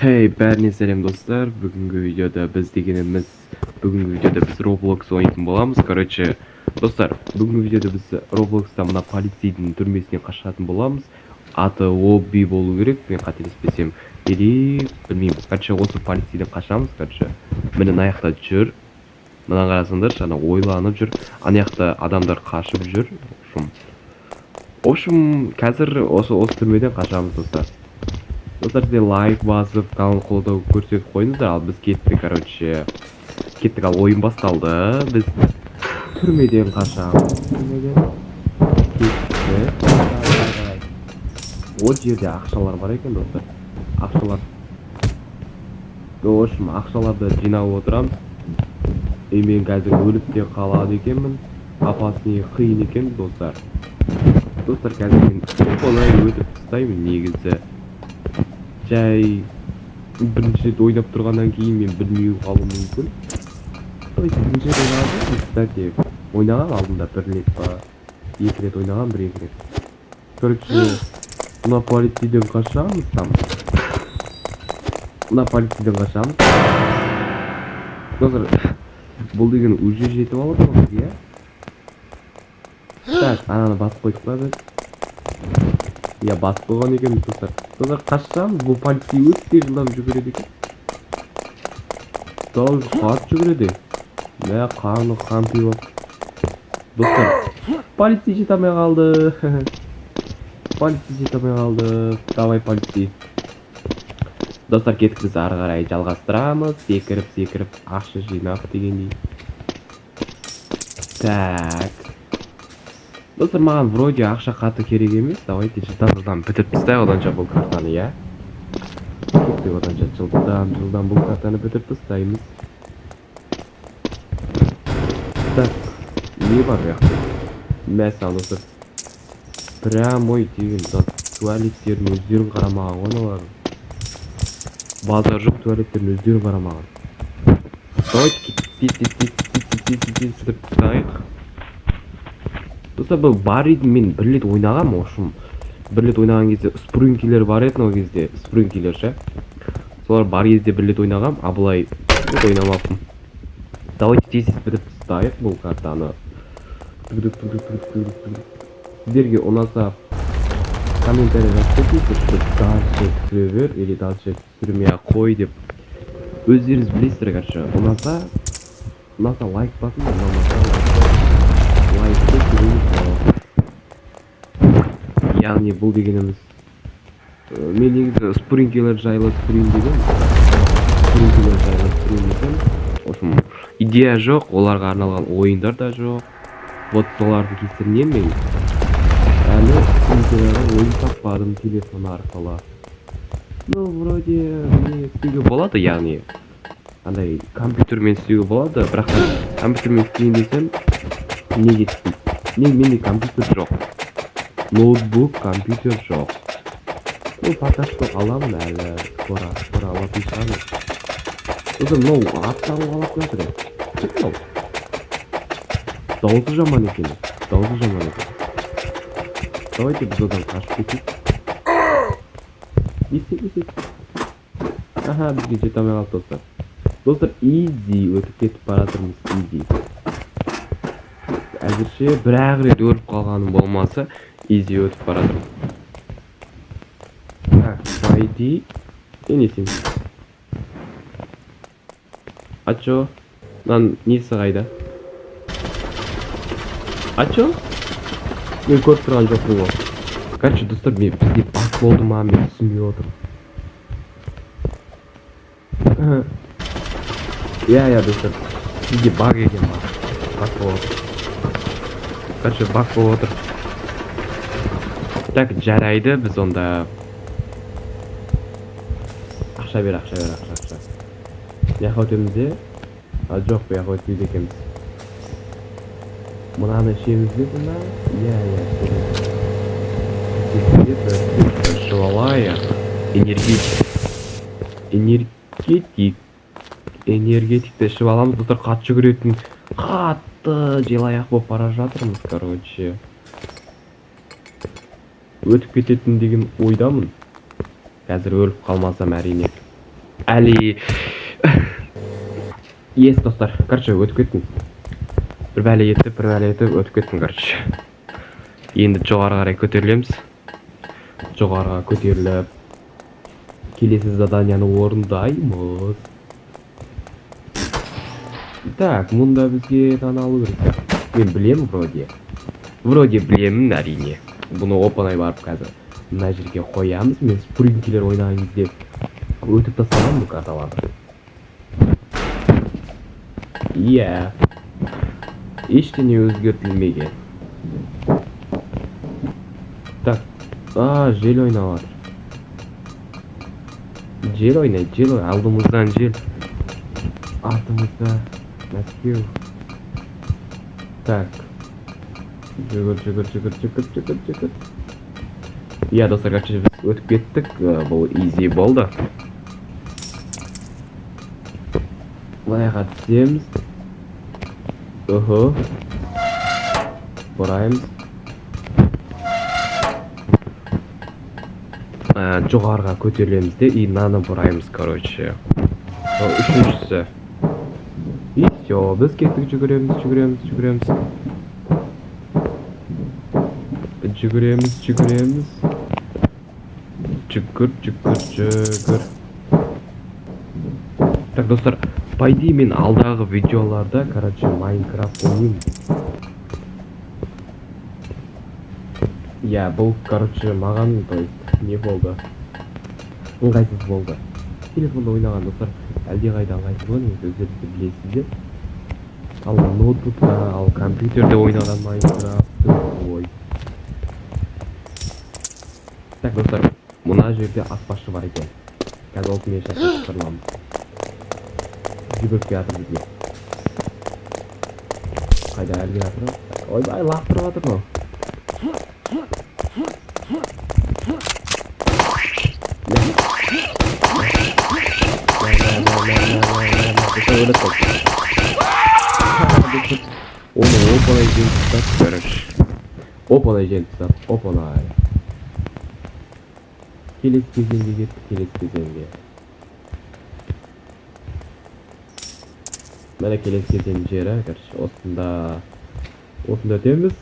Hey, бәріне сәлем достар. Бүгінгі видеода біз Roblox ойнайтын боламыз. Короче, достар, бүгінгі видеода біз Robloxта мына полицейдің түрмесінен қашатын боламыз. Аты Лобби болу керек, мен қателеспесем. Или білмеймін. Короче, осы полицейден қашамыз. Короче, міне мына жақта жүр. Мына қарасаңдар, жаңа ойланып жүр. Ана жақта адамдар қашып жүр. В общем, қазір осы түрмеден қашамыз достар. Достар, сіздер лайк басып, канал қолдау көрсетіп қойыңыздар, ал біз кеттік, кеттік, ал ойын басталды. Біз түрмеден қашамыз. Кеттік. О жерде ақшалар бар екен, достар. Ақшалар. В общем, ақшаларды жинап отырамыз. Мен қазір өліп те қалады екенмін. Опасный қиын екен, достар. Достар, қазір мен оңай өтіп тастаймын негізі. Жай бірінші рет ойнап тұрғаннан кейін мен білмей қалуым мүмкін. Бірінші рет ойнағанмын, кстати, ойнаған алдында бір рет па, екі рет ойнаған, бір-екі рет. Короче, мына полицейден қашамыз там. Мына полицейден қашамыз. Достар, бұл деген уже жетіп алып отыр, иә? Так, ананы басып қойдық па біз? Я басып қойған екенбіз, достар. Достар, қашамыз, бұл полицей өте жылдам жүгіреді екен. Дауыс қатты жүгіреді. Мә, қарны қампиып. Достар, полицей жете алмай қалды. Полицей жете алмай қалды. Давай, полицей. Достар, кеттік, біз ары қарай жалғастырамыз. Секіріп, ақша жинап дегендей. Так. Достар, маған вроде ақша қатты керек емес. Давайте жылдам бітіп тастайық оданша бұл картаны, иә? Кеттік оданша жылдам бұл картаны бітіп тастаймыз. Так, не бар яқты? Мәсал, достар. Прямой деген туалеттердің өздерін қарамаған ғаналар. Базар жоқ, туалеттердің өздерін қарамаған. Давайте бітіп тастайық. Достар, бұл бар еді, мен бір рет ойнағам, ошым. Бір рет ойнаған кезде спринкилер бар еді, ол кезде спринкилер ше. Солар бар кезде бір рет ойнағам, а бұлай ойнамаппын. Давайте тез бітіп тастайық бұл картаны. Сіздерге ұнаса комментарий жазып кетіңіздер, что дальше түсіре бер, или дальше түсірмей қой деп. Өздеріңіз білесіздер, короче. Ұнаса лайк басыңдар, лайкты көріңіз. Яғни бұл дегеніміз, мен негізі спринкилер жайлы стрим деген. В общем, идея жоқ, оларға арналған ойындар да жоқ. Вот солардың кесірінен мен әлі спринкилерға ойын таппадым телефон арқылы. Ну, вроде не істеуге болады, яғни андай компьютермен істеуге болады, бірақ компьютермен істейін десем не жетпейді. Менде компьютер жоқ. Ноутбук, компьютер жоқ. Ну, пока что аламын әлі, скоро алатын шығамын. Сосын мынау аттағы алап жатыр. Чек мынау. Дауысы жаман екен. Давайте біз одан қашып кетейік. Есек. Аха, бізге жете алмай қалды, достар. Достар, изи өтіп кетіп баратырмыз, изи. Әзірше бір-ақ рет өліп қалғаным болмаса, изи өтіп баратырмыз. Так, пойди. Енесің. Ачо? Нан несі қайда? Ачо? Мен көріп тұрған жоқпын ғой. Короче, достар, бізде баг болды ма, мен түсінбей отырмын. Я, достар, бізде баг екен ба. Баг болып отыр. Короче, баг болып отыр. Так, жарайды, біз онда ақша бер. Яқа өтемізде? Жоқ, яқа өтмейді екенбіз. Мынаны ішеміз бе бұнда? Я. Шывалайық. Энергетикті ішіп аламыз. Достар, қатты жүгіретін, қатты желаяқ болып бара жатырмыз, короче. Өтіп кететін деген ойдамын. Қазір өліп қалмасам әрине. Әлі ес достар, короче өтіп кеттім. Бір бәле етіп өтіп кеттім, короче. Енді жоғары қарай көтерілеміз. Жоғарыға көтеріліп келесі заданияны орындаймыз. Так, мұнда бізге наны алу керек. Мен білемін вроде білемін әрине. Бұны оп-оңай барып қазір мына жерге қоямыз. Мен спринклер ойнаған кезде өтіп тастаған бұл карталарды. Иә, ештеңе өзгертілмеген. Так, жел ойнап жатыр. Жел ойнайды, алдымыздан жел, артымызда Мәскеу. Так, жүгір. Иә достар, короче біз өтіп кеттік, бұл изи болды. Былайға түсеміз. Бұраймыз. Жоғарға көтерілеміз де, и наны бұраймыз, короче. Үшіншісі. И все, біз кеттік, жүгіреміз. Жүгір. Так, достар, по идее мен алдағы видеоларда, короче, Майнкрафт ойнаймын. Я, бұл, короче, маған, то есть, не болды? Ыңғайсыз болды. Телефонда ойнаған достар, әлдеқайда ыңғайсыз болды, өздеріңіз білесіздер. Ал ноутбукта, ал компьютерде ойнаған Майнкрафт, ой. Так, достар, мына жерде аспазшы бар екен. Қазір ол мен шақырламын. Жүгіріп келатыр бізге. Қайда әлге жатыр? Ойбай, лақтырып жатыр ма? Оны оп-оңай жеңіп тастап, короче. Оп-оңай жеңіп тастап, оп-оңай. Келесі кезеңге кеттік, Мәне келесі кезең жері, короче, осында өтеміз.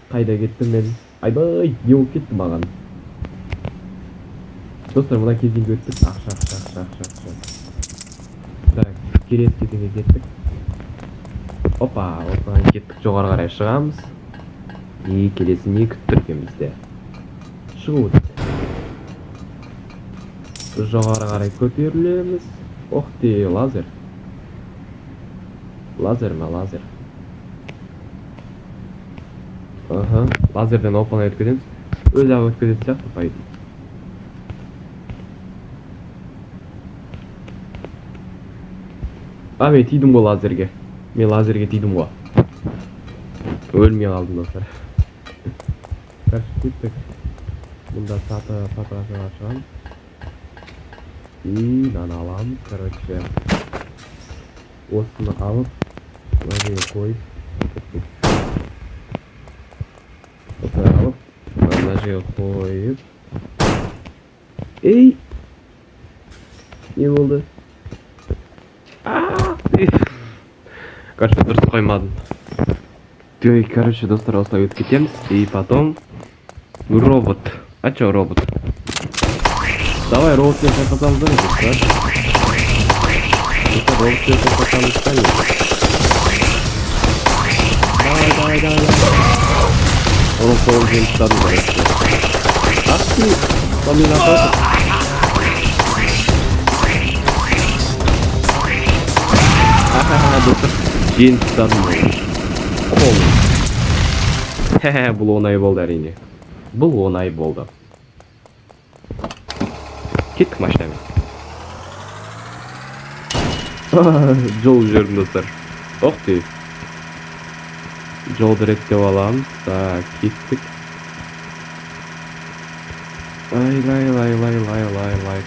Қайда кеттім мен? Айбай, не болып кетті маған? Достар, мына кезеңге өттік. Ақша. Так, келесі кезеңге кеттік. Опа, осыған кеттік, жоғары қарай шығамыз. И келесі не күттір екен бізде? Шығу өтті. Жоғары қарай көтерілеміз. Ох те, лазер. Лазер. Лазерден оп-оңай өткіземіз. Өзі ақ өткізеді сияқты, по идее. Мен тидім ғой лазерге. Мен лазерге тидім ғой. Өлмей қалдым достар. Короче, кеттік. Бұнда сатыға шығамыз. И наны аламыз, короче. Осыны алып, мына жерге қойып. Осыны алып, мына жерге қойып. Ей! Не болды? Короче, дұрыс қоймадым. Короче, достар, осылай өтіп кетеміз. И потом... Робот. А чё робот? Давай роботпен шайқасамыз, да? Роботпен шайқасамыз, да? Давай. Оның қолын жеңіп тастадым, короче. Ақ ты, помин охоту. Достар, жеңіп тастадым. Бұл оңай болды әрине. Бұл оңай болды. Кеттік машинамен. Жол жүрдім достар. Ох ты. Жолды реттеп аламыз. Так, кеттік. Лай.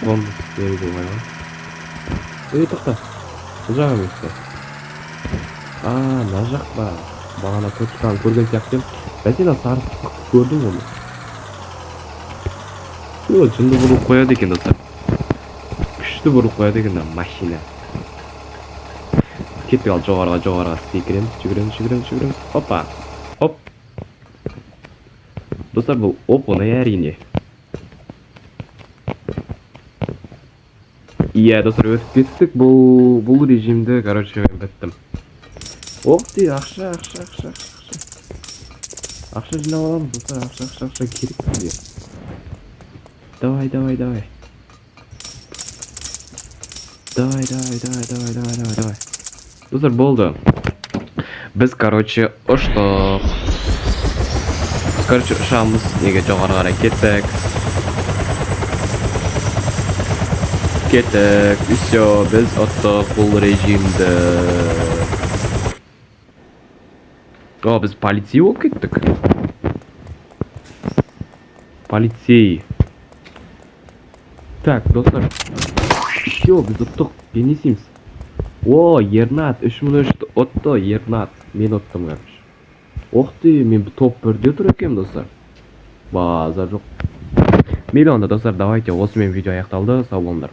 Қондыз дері болмай ма? Тоқта. Бұл жаға месті. Мына жақ па. Бағана көтіканы көрген сияқты. Бәсена сарып көрдің оны. Жынды бұрып қояды екен достар. күчтүү буруп коет экен да машина. Кетип ал жогоруга секиремиз, жүгүрөбүз. Опа. Оп. Достор, бул оп-оңой әрине. Иә, достор, өтүп кеттик. Бул режимде, короче, мен биттим. Ох ты, акча. Акча жинап аламыз, достор, акча керек бизге. Давай. Давай. Достор, болду. Biz, короче, ошток. Biz, короче, ушамыз неге жогору карай кеттик. Всё, biz оттук бул режимде. О, biz полицей болуп кеттик. Полицей. Так, достор. Всё, biz оттук. Бенесимиз. О, Ернат, 3000 отто, Ернат. Мен оттум, короче. Ох ты, мен топ 1-дө тур экенмин, достор. Базар жок. Мейлі онда, достор, давайте, осымен видео аяқталды. Сау болыңдар.